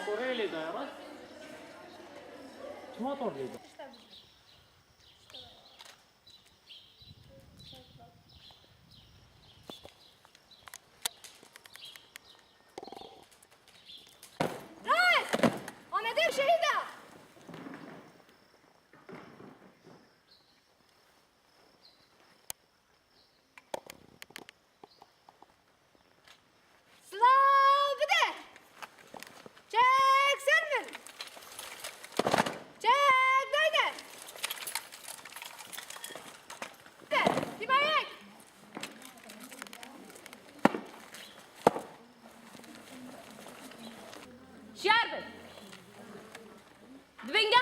Motoru eleydi ayağa. Kim motorluydu? Ahmet'im şehide. Slav bir de. Çek Selvin. Çek Dayne. Timayek. Şerbet. Dvinga.